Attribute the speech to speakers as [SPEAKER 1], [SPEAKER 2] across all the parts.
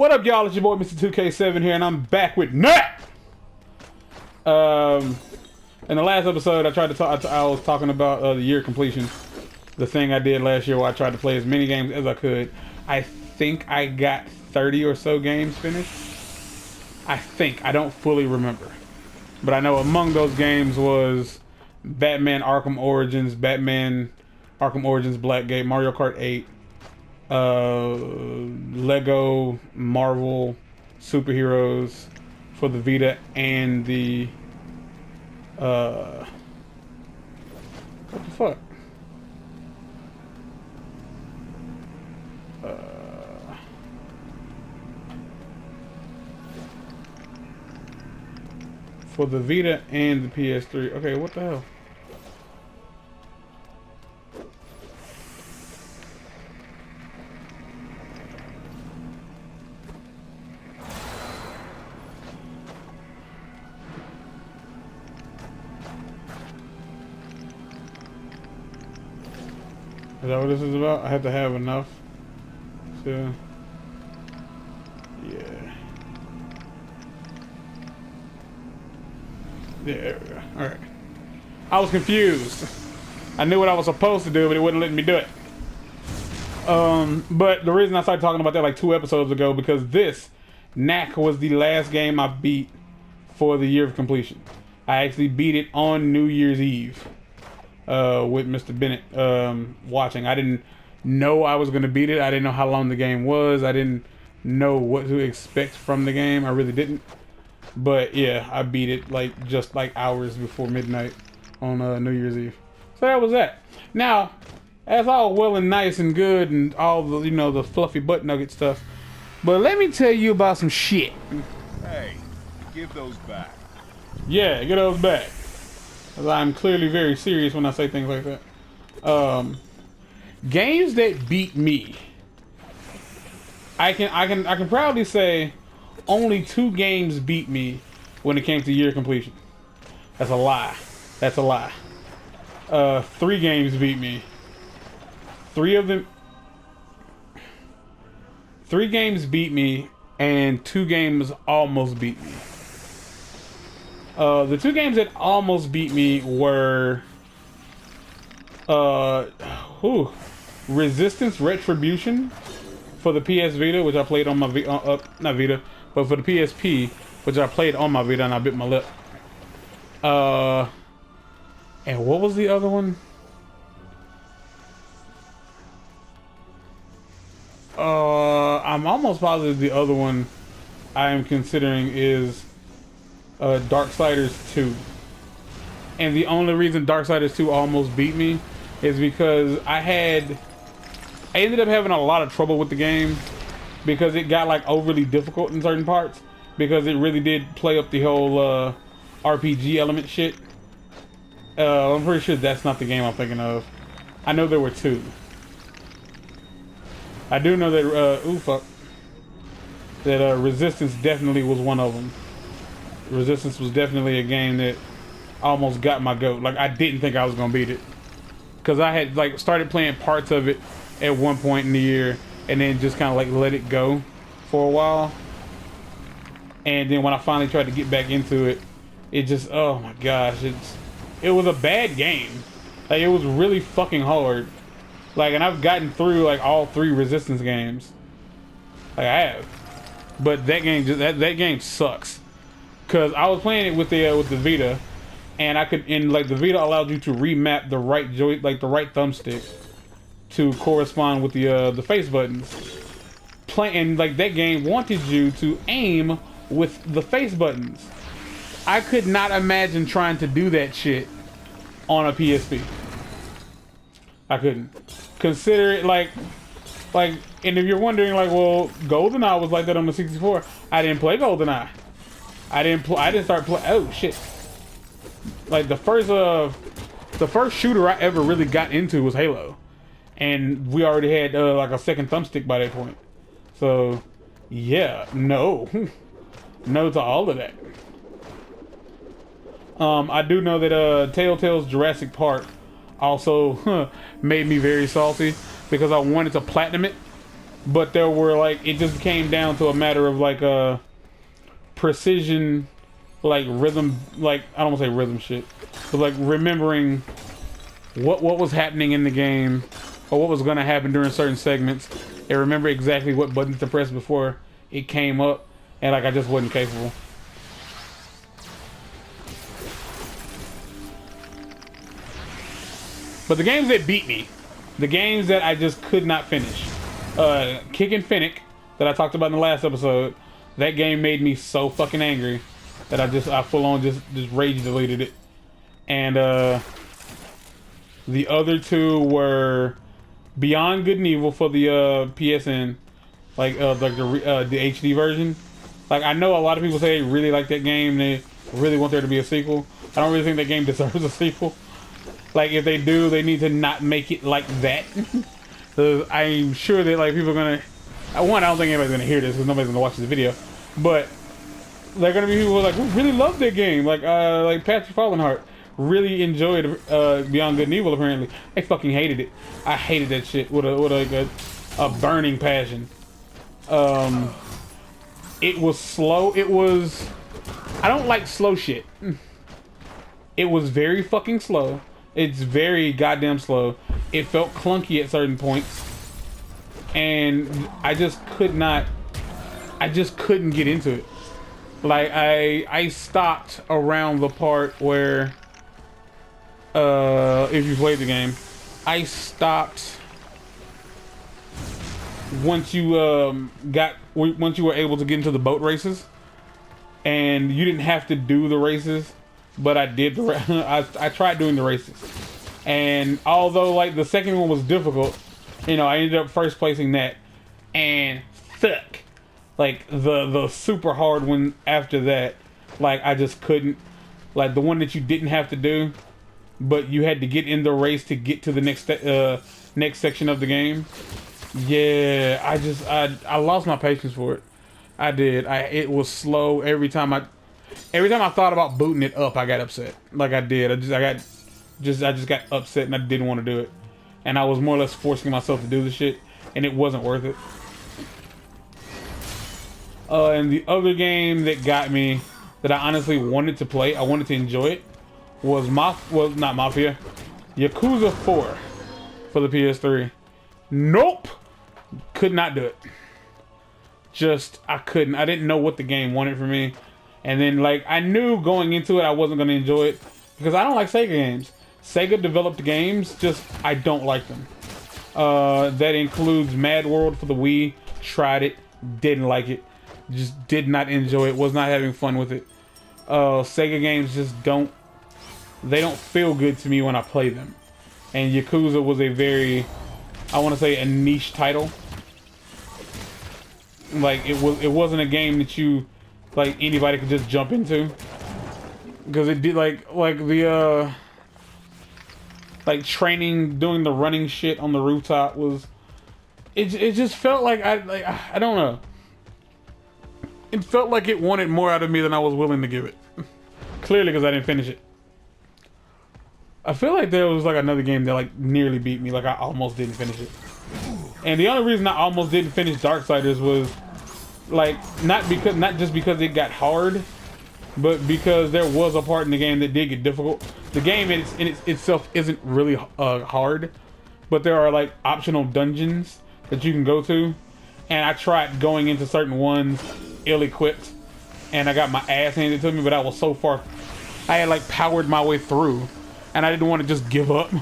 [SPEAKER 1] What up, y'all? It's your boy, Mr. 2K7 here, and I'm back with Knack! In the last episode, I was talking about the year completion. The thing I did last year where I tried to play as many games as I could. I think I got 30 or so games finished. I think. I don't fully remember. But I know among those games was Batman Arkham Origins, Batman Arkham Origins Blackgate, Mario Kart 8, Lego Marvel Superheroes for the Vita, and the what the fuck? For the Vita and the PS3. Okay, what the hell? Is that what this is about? I have to have enough to... Yeah. There we go. Alright. I was confused. I knew what I was supposed to do, but it wouldn't let me do it. But the reason I started talking about that like 2 episodes ago, because this, Knack, was the last game I beat for the year of completion. I actually beat it on New Year's Eve. With Mr. Bennett watching. I didn't know I was going to beat it. I didn't know how long the game was. I didn't know what to expect from the game. I really didn't. But yeah, I beat it like just like hours before midnight on New Year's Eve. So that was that. Now, that's all well and nice and good and all the, you know, the fluffy butt nugget stuff. But let me tell you about some shit.
[SPEAKER 2] Hey, give those back.
[SPEAKER 1] Yeah, get those back. I'm clearly very serious when I say things like that. Games that beat me. I can proudly say only 2 games beat me when it came to year completion. That's a lie. That's a lie. 3 games beat me. 3 games beat me, and 2 games almost beat me. The 2 games that almost beat me were Resistance Retribution for the PS Vita, which I played on my not Vita, but for the PSP, which I played on my Vita, and I bit my lip. And what was the other one? I'm almost positive the other one I am considering is Darksiders 2. And the only reason Darksiders 2 almost beat me is because I ended up having a lot of trouble with the game because it got like overly difficult in certain parts, because it really did play up the whole RPG element shit. I'm pretty sure that's not the game I'm thinking of. I know there were 2. I do know that that Resistance definitely was one of them. Resistance was definitely a game that almost got my goat. Like, I didn't think I was gonna beat it, because I had like started playing parts of it at one point in the year and then just kind of like let it go for a while, and then when I finally tried to get back into it, it just, oh my gosh, it was a bad game. Like, it was really fucking hard. Like, and I've gotten through like all 3 Resistance games. Like, I have, but that game just that game sucks. Cause I was playing it with the Vita, and like the Vita allowed you to remap the right the right thumbstick to correspond with the face buttons. And like that game wanted you to aim with the face buttons. I could not imagine trying to do that shit on a PSP. I couldn't. Consider it like, and if you're wondering, like, well, GoldenEye was like that on the 64. I didn't play GoldenEye. I didn't start playing. Oh shit! Like the first shooter I ever really got into was Halo, and we already had like a second thumbstick by that point. So yeah, no, no to all of that. I do know that Telltale's Jurassic Park also made me very salty because I wanted to platinum it, but there were like it just came down to a matter of like precision, like rhythm, like I don't want to say rhythm shit, but like remembering what was happening in the game or what was going to happen during certain segments, and remember exactly what buttons to press before it came up, and like I just wasn't capable. But the games that beat me, the games that I just could not finish, Kick and Fennec, that I talked about in the last episode, that game made me so fucking angry that I full on just rage deleted it. And the other two were Beyond Good and Evil for the PSN, like the HD version. Like I know a lot of people say they really like that game, they really want there to be a sequel. I don't really think that game deserves a sequel. Like if they do, they need to not make it like that. So I'm sure that like people are gonna. One, I don't think anybody's gonna hear this because nobody's gonna watch this video. But there are gonna be people who are like, we really love that game. Like Patrick Fallenhart really enjoyed Beyond Good and Evil. Apparently, I fucking hated it. I hated that shit with a burning passion. It was slow. It was. I don't like slow shit. It was very fucking slow. It's very goddamn slow. It felt clunky at certain points, and I just couldn't get into it. Like I stopped around the part where if you played the game, I stopped once you were able to get into the boat races, and you didn't have to do the races. But I did I tried doing the races, and although like the second one was difficult, you know, I ended up first placing that, and fuck, like the super hard one after that, like I just couldn't, like the one that you didn't have to do, but you had to get in the race to get to the next section of the game. Yeah, I lost my patience for it. I did. It was slow every time I thought about booting it up, I got upset. Like I did. I just got upset and I didn't want to do it. And I was more or less forcing myself to do the shit, and it wasn't worth it. And the other game that got me, that I honestly wanted to play, I wanted to enjoy it, was not Mafia, Yakuza 4 for the PS3. Nope, could not do it. I couldn't. I didn't know what the game wanted from me. And then, like, I knew going into it I wasn't going to enjoy it because I don't like Sega games. Sega developed games, I don't like them. That includes Mad World for the Wii. Tried it, didn't like it. Just did not enjoy it, was not having fun with it. Sega games just don't feel good to me when I play them. And Yakuza was a very, I want to say, a niche title. Like, it wasn't a game that you... like anybody could just jump into, because it did like the like training, doing the running shit on the rooftop was it just felt like I don't know, it felt like it wanted more out of me than I was willing to give it. Clearly, because I didn't finish it. I feel like there was like another game that like nearly beat me, like I almost didn't finish it, and the only reason I almost didn't finish Darksiders was like not just because it got hard, but because there was a part in the game that did get difficult. The game in itself isn't really hard, but there are like optional dungeons that you can go to, and I tried going into certain ones ill-equipped, and I got my ass handed to me. But I was so far, I had like powered my way through, and I didn't want to just give up.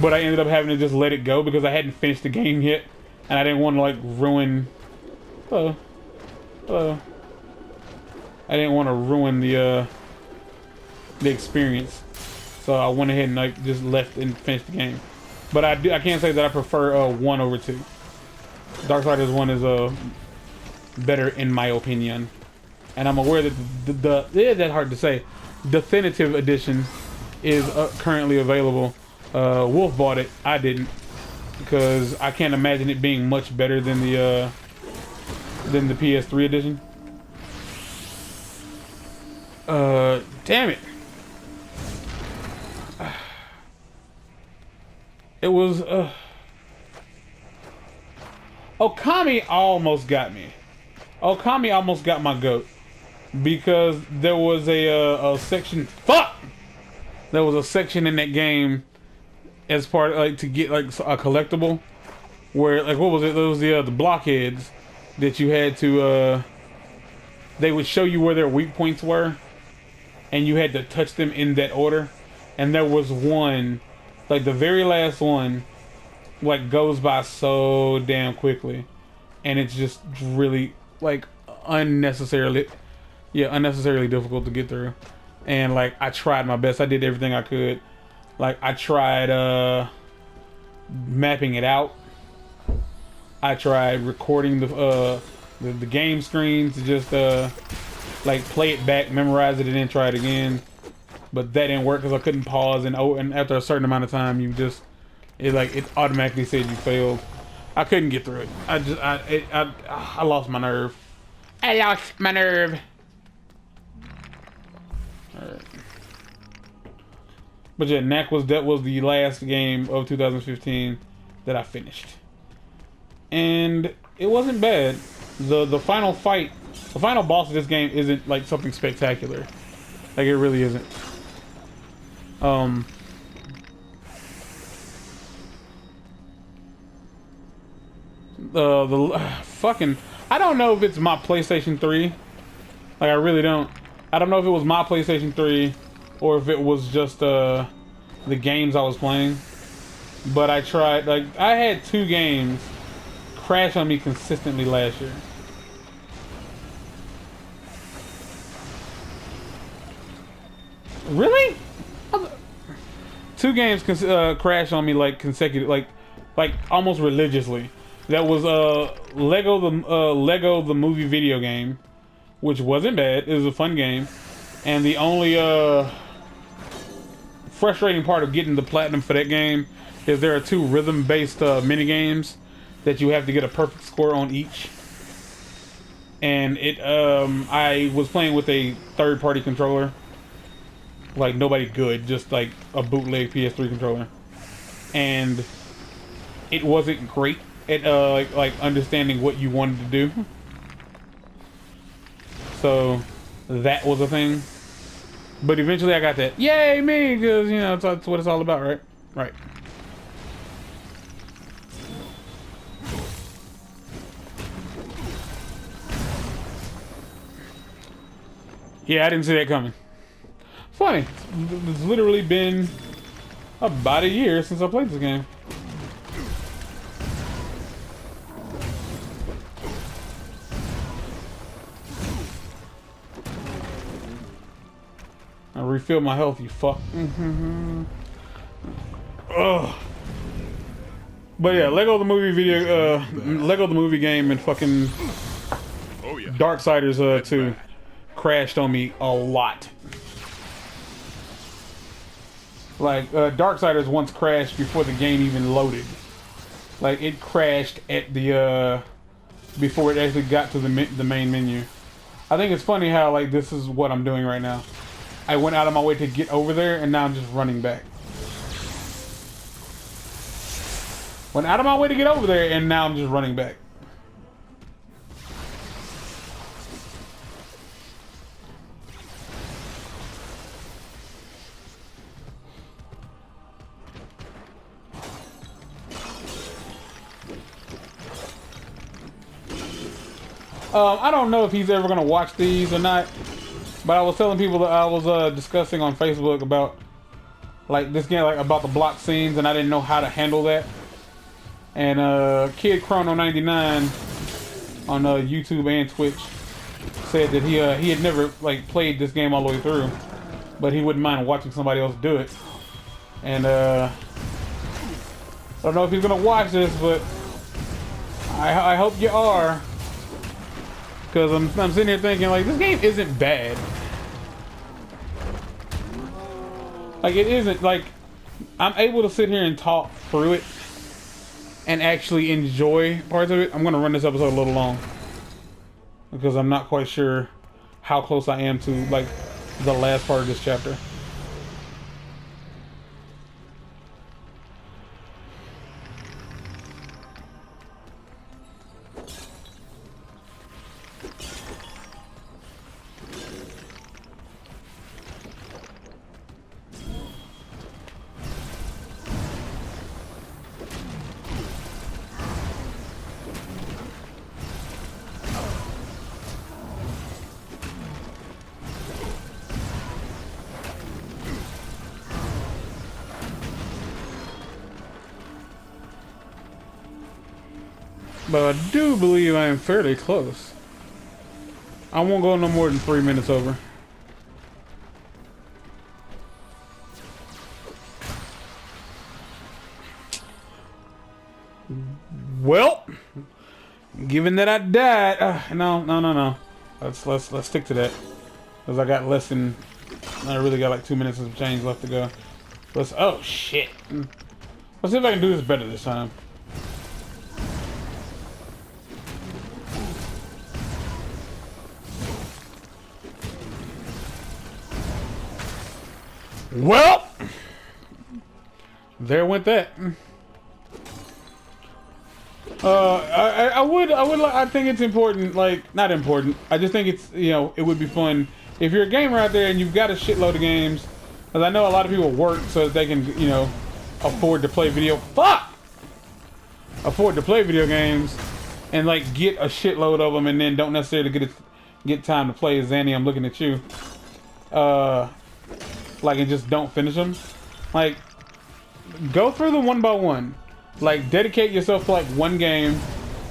[SPEAKER 1] But I ended up having to just let it go because I hadn't finished the game yet, and I didn't want to like ruin. I didn't want to ruin the experience, so I went ahead and like just left and finished the game. But I can't say that I prefer 1 over 2. Darksiders 1 is better in my opinion, and I'm aware that that's hard to say. Definitive Edition is currently available. Wolf bought it. I didn't, because I can't imagine it being much better than the PS3 edition. Damn it. It was Okami almost got me. Okami almost got my goat because there was a section. Fuck. There was a section in that game as part like to get like a collectible where like what was it? There was the blockheads that you had to. They would show you where their weak points were, and you had to touch them in that order. And there was one, like the very last one, like goes by so damn quickly, and it's just really like unnecessarily difficult to get through. And like I tried my best. I did everything I could. Like I tried mapping it out. I tried recording the game screen to just like play it back, memorize it, and then try it again. But that didn't work because I couldn't pause, and after a certain amount of time, it automatically said you failed. I couldn't get through it. I lost my nerve. I lost my nerve. Alright. But yeah, Knack was the last game of 2015 that I finished, and it wasn't bad. The final fight, the final boss of this game isn't like something spectacular. Like it really isn't. Fucking, I don't know if it's my PlayStation 3. Like I really don't. I don't know if it was my PlayStation 3 or if it was just the games I was playing. But I tried, like I had 2 games crash on me consistently last year. Really? 2 games crash on me like consecutive, like almost religiously. That was Lego the movie video game, which wasn't bad. It was a fun game, and the only frustrating part of getting the platinum for that game is there are 2 rhythm-based mini games that you have to get a perfect score on each. And I was playing with a third-party controller. Like nobody good, just like a bootleg PS3 controller, and it wasn't great at like understanding what you wanted to do. So that was a thing. But eventually I got that. Yay me, because you know that's what it's all about, right? Right. Yeah, I didn't see that coming. Funny, it's literally been about a year since I played this game. I refilled my health, you fuck. Ugh. But yeah, Lego the movie game and fucking Darksiders 2 crashed on me a lot. Like, Darksiders once crashed before the game even loaded. Like, it crashed at the, before it actually got to the main menu. I think it's funny how, like, this is what I'm doing right now. I went out of my way to get over there, and now I'm just running back. Went out of my way to get over there, and now I'm just running back. I don't know if he's ever gonna watch these or not, but I was telling people that I was discussing on Facebook about like this game, like about the block scenes, and I didn't know how to handle that. And Kid Chrono 99 on YouTube and Twitch said that he had never like played this game all the way through, but he wouldn't mind watching somebody else do it. And I don't know if he's gonna watch this, but I hope you are. Because I'm sitting here thinking, like, this game isn't bad. Like, it isn't, like, I'm able to sit here and talk through it and actually enjoy parts of it. I'm going to run this episode a little long. Because I'm not quite sure how close I am to, like, the last part of this chapter. But I do believe I am fairly close. I won't go no more than 3 minutes over. Well, given that I died, no. Let's stick to that, because I got less than. I really got like 2 minutes of change left to go. Oh shit! Let's see if I can do this better this time. Well, there went that. I think it's important, like, not important. I just think it's, you know, it would be fun if you're a gamer out there and you've got a shitload of games, because I know a lot of people work so that they can, you know, afford to play video games and like get a shitload of them, and then don't necessarily get time to play. Zanny, I'm looking at you. Like, and just don't finish them. Like, go through them one by one. Like, dedicate yourself to like one game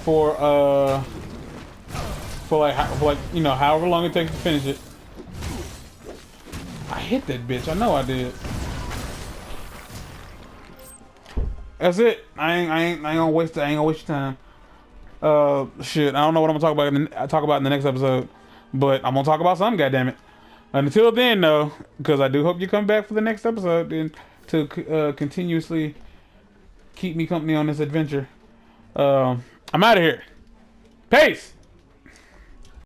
[SPEAKER 1] for like, you know, however long it takes to finish it. I hit that bitch. I know I did. That's it. I ain't gonna waste your time. Shit. I don't know what I'm gonna talk about in the next episode, but I'm gonna talk about something. Goddammit. Until then, though, because I do hope you come back for the next episode and to continuously keep me company on this adventure. I'm out of here. Peace.